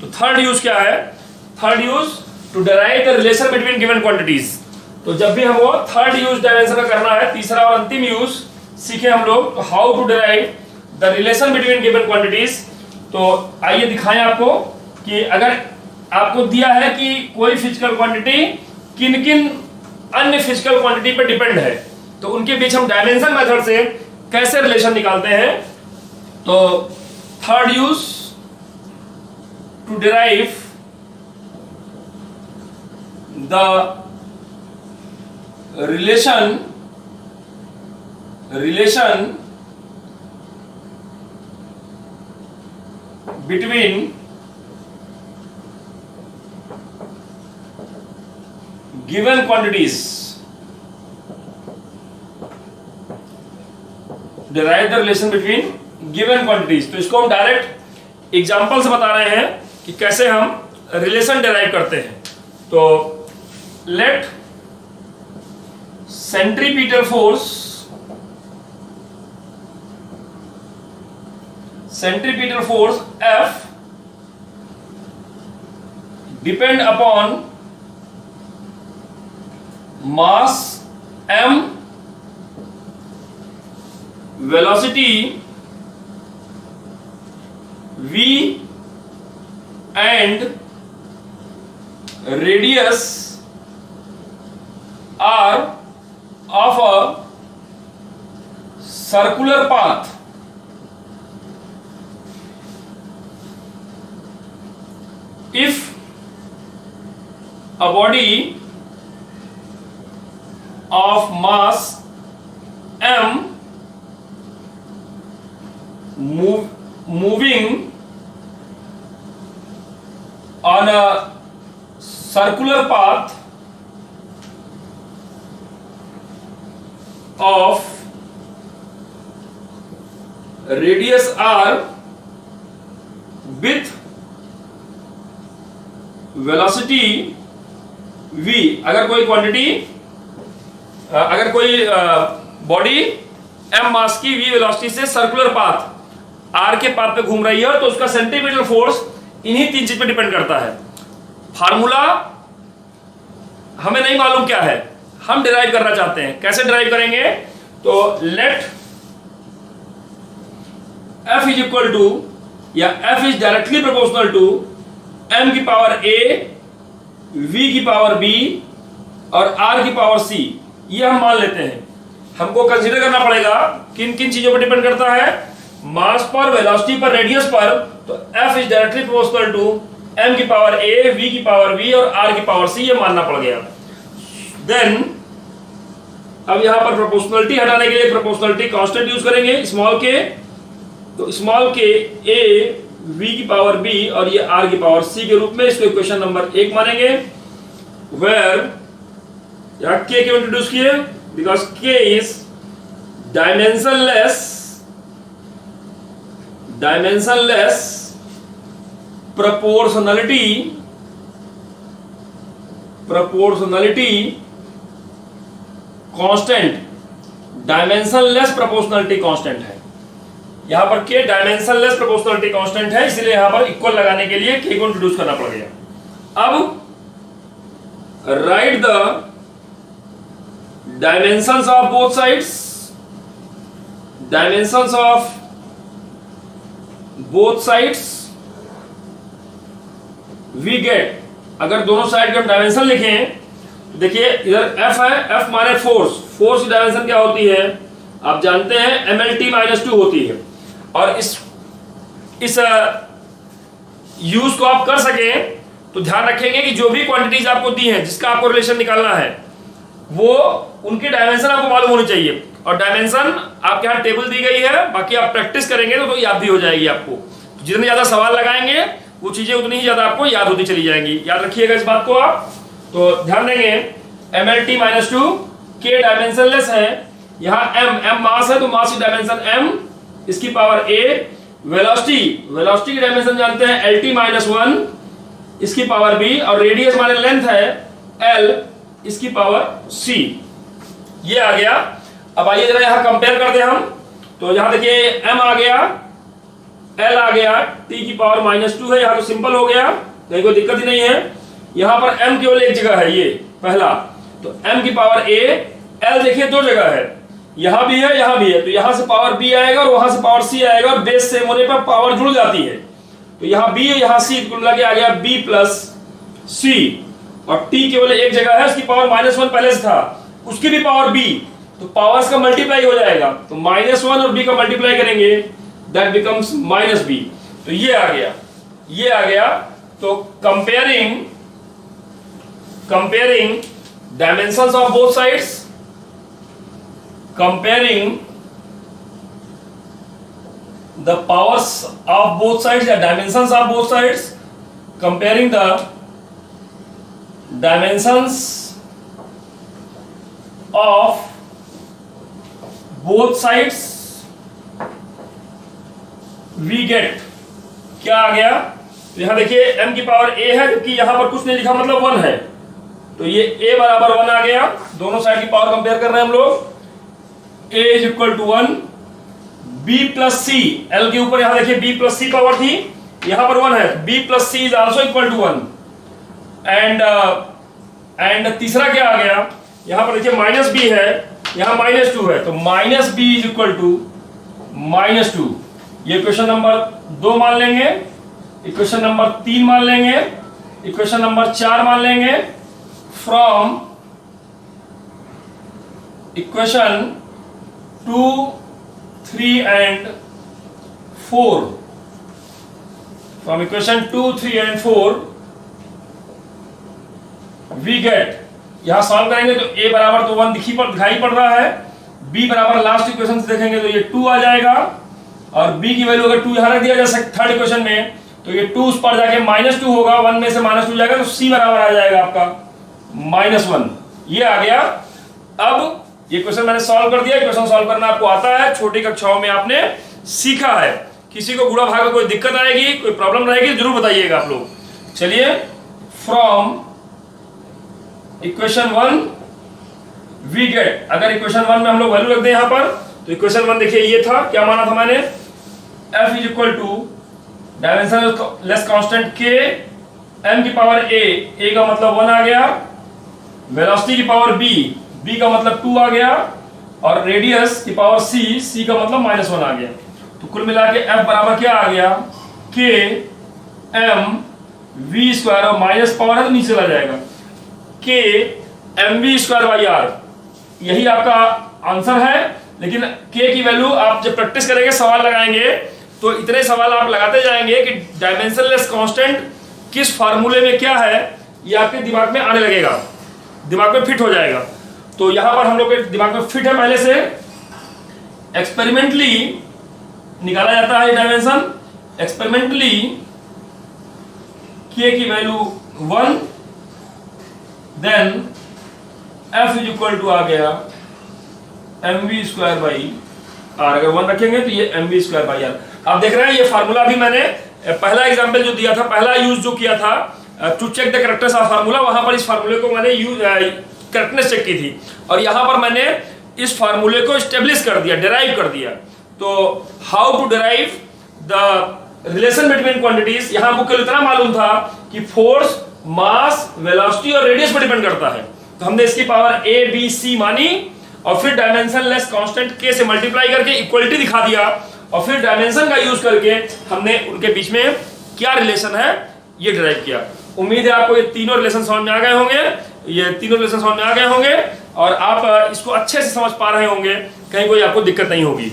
तो third use क्या है? Third use to derive the relation between given quantities. तो जब भी हमको थर्ड यूज डायमेंशन का करना है, तीसरा और अंतिम यूज सीखे हम लोग, how to derive the relation between given quantities. तो आइए दिखाएं आपको कि अगर आपको दिया है कि कोई फिजिकल क्वांटिटी किन किन अन्य फिजिकल क्वांटिटी पर डिपेंड है, तो उनके बीच हम डायमेंशन मेथड से कैसे रिलेशन निकालते हैं। तो third use to derive the relation between given quantities, derive the relation between given quantities. तो इसको हम डायरेक्ट एग्जांपल से बता रहे हैं कि कैसे हम रिलेशन डिराइव करते हैं। तो let centripetal force F depend upon mass m, velocity v and radius r of a circular path. If a body of mass m moving on a circular path of radius r with velocity v। अगर कोई quantity, अगर कोई body m मास की v velocity से circular path r के path पे घूम रही है, तो उसका सेंट्रीपिटल फोर्स इन्हीं तीन चीज पे डिपेंड करता है। फार्मूला हमें नहीं मालूम क्या है, हम डिराइव करना चाहते हैं। कैसे डिराइव करेंगे? तो let F is equal to, या F is directly proportional to m की पावर a, v की पावर b और r की पावर c। ये हम मान लेते हैं। हमको कंसीडर करना पड़ेगा किन किन चीजों पर डिपेंड करता है, मास पर, वेलोसिटी पर, रेडियस पर। तो F is directly proportional to m की पावर a, v की पावर b और r की पावर c, ये मानना पड़ गया। देन अब यहां पर प्रोपोर्शनलिटी हटाने के लिए प्रोपोर्शनलिटी कांस्टेंट यूज करेंगे, स्मॉल के। तो स्मॉल के a v की पावर b और ये r की पावर c के रूप में इसको इक्वेशन नंबर 1 मानेंगे। वेयर यहां k क्यों इंट्रोड्यूस किए? Because k is dimensionless proportionality constant, dimensionless proportionality constant है। यहां पर k डायमेंशनलेस प्रोपोर्शनलिटी कांस्टेंट है, इसलिए यहां पर इक्वल लगाने के लिए k को इंट्रोड्यूस करना पड़ गया। अब write the dimensions of both sides, dimensions of both sides we get. अगर दोनों साइड के हम डायमेंशन लिखें, देखिए इधर F है, F माने फोर्स। फोर्स की डायमेंशन क्या होती है आप जानते हैं, MLT-2 होती है। और इस यूज को आप कर सके तो ध्यान रखेंगे कि जो भी क्वांटिटीज आपको दी हैं, जिसका आपको रिलेशन निकालना है, वो उनकी डायमेंशन आपको मालूम होनी चाहिए। और डायमेंशन आपके यहाँ टेबल दी गई है, बाकी आप प्रैक्टिस करेंगे तो याद भी हो जाएगी आपको। तो जितने ज्यादा सवाल लगाएंगे वो चीजें उतनी ही ज्यादा आपको याद होती चली जाएंगी। याद रखिएगा इस बात को आप। तो ध्यान देंगे MLT-2 k डायमेंशनलेस है, यहाँ m मास है तो मास की डायमेंशन m, इसकी पावर a। वेलोसिटी की डायमेंशन जानते हैं LT-1, इसकी पावर b। और रेडियस माने लेंथ है l, इसकी पावर c। ये आ गया। अब आइए जरा यहां कंपेयर करते हैं हम। तो यहां देखिए m आ गया, L आ गया, t की पावर -2 है, यहाँ तो सिंपल हो गया, कहीं कोई दिक्कत ही नहीं है। यहाँ पर m केवल एक जगह है, ये पहला, तो m की पावर a, L देखिए दो जगह है, यहाँ भी है यहाँ भी है, तो यहाँ से पावर b आएगा और वहां से पावर c आएगा, और बेस सेम होने पर पावर जुड़ जाती है, तो यहाँ b है यहाँ c, कुल मिला के आ गया b प्लस c, और t केवल एक जगह है, उसकी पावर -1 पहले से था, उसकी भी पावर b, तो पावर्स का मल्टीप्लाई हो जाएगा, तो -1 और b का मल्टीप्लाई करेंगे, दैट बिकम्स -b, तो ये आ गया, ये आ गया। तो comparing dimensions of both sides, comparing the powers of both sides, the dimensions of both sides, comparing the dimensions of both sides, we get, क्या आ गया, तो यहां देखिए m की पावर a है, जबकि यहां पर कुछ नहीं लिखा, मतलब 1 है, तो ये a बराबर 1 आ गया, दोनों साइड की पावर कंपेयर कर रहे हैं हम लोग, a is equal to 1, b plus c, l के ऊपर यहां देखिए b प्लस c पावर थी, यहां पर 1 है, b plus c is also equal to 1, and तीसरा क्या आ गया, यहां पर देखिए -b है, यहां -2 है, तो -b इज इक्वल टू -2, ये इक्वेशन नंबर 2 मान लेंगे, इक्वेशन नंबर 3 मान लेंगे, इक्वेशन नंबर 4 मान लेंगे, from equation 2, 3 and 4, from equation 2, 3 and 4 we get, यहां सॉल्व करेंगे तो a बराबर तो 1 दिखाई पड़ रहा है, b बराबर लास्ट इक्वेशन से देखेंगे तो ये 2 आ जाएगा, और b की वैल्यू अगर 2 यहां रख दिया जाए थर्ड इक्वेशन में, तो ये 2 उस पर जाके -2 होगा, 1 में से -2 जाएगा, तो c बराबर आ जाएगा आपका -1, ये आ गया। अब ये क्वेश्चन मैंने सॉल्व कर दिया, क्वेश्चन सॉल्व करना आपको आता है, छोटी कक्षाओं में आपने सीखा है, किसी को गुणा भाग में कोई दिक्कत आएगी, कोई प्रॉब्लम रहेगी, जरूर बताइएगा आप लोग। चलिए, फ्रॉम इक्वेशन 1 वी गेट, अगर इक्वेशन 1 में हम लोग वैल्यू रख दें यहां पर, तो इक्वेशन 1 देखिए ये था, क्या माना था मैंने, f is equal to dimensionless constant k, m की पावर a का मतलब 1 आ गया, वेलोसिटी की पावर b का मतलब 2 आ गया, और रेडियस की पावर c का मतलब -1 आ गया, तो कुल मिला के f बराबर क्या आ गया, k m v स्क्वायर, और माइनस पावर है तो नीचे चला जाएगा, k mv square by r, यही आपका आंसर है। लेकिन k की वैल्यू आप जब प्रैक्टिस करेंगे, सवाल लगाएंगे, तो इतने सवाल आप लगाते जाएंगे कि डायमेंशनलेस कांस्टेंट किस फार्मूले में क्या है, ये आपके दिमाग में आने लगेगा, दिमाग में फिट हो जाएगा। तो यहां पर हम लोग के दिमाग में फिट है, पहले से एक्सपेरिमेंटली निकाला जाता है डायमेंशन, एक्सपेरिमेंटली k की value 1, then f is equal to आ गया mv स्क्वायर बाई r, अगर 1 रखेंगे तो ये mv स्क्वायर बाई r। आप देख रहे हैं ये फार्मूला भी मैंने पहला एग्जांपल जो दिया था, पहला यूज जो किया था to check the correctness of formula, वहां पर इस फार्मूले को मैंने यूज करेक्टनेस चेक की थी, और यहां पर मैंने इस फार्मूले को एस्टेब्लिश कर दिया, डिराइव कर दिया। तो how to derive the relation between quantities, यहां आपको केवल इतना मालूम था कि फोर्स, मास, वेलोसिटी और रेडियस पर डिपेंड करता है, तो हमने इसकी पावर a b c मानी, और फिर डायमेंशनलेस कांस्टेंट k से मल्टीप्लाई करके इक्वलिटी दिखा दिया, और फिर डायमेंशन का यूज करके हमने उनके बीच में क्या रिलेशन है ये डिराइव किया। उम्मीद है आपको ये तीनों रिलेशन समझ में आ गए होंगे, ये तीनों रिलेशन समझ में आ गए होंगे, और आप इसको अच्छे से समझ पा रहे होंगे, कहीं कोई आपको दिक्कत नहीं होगी।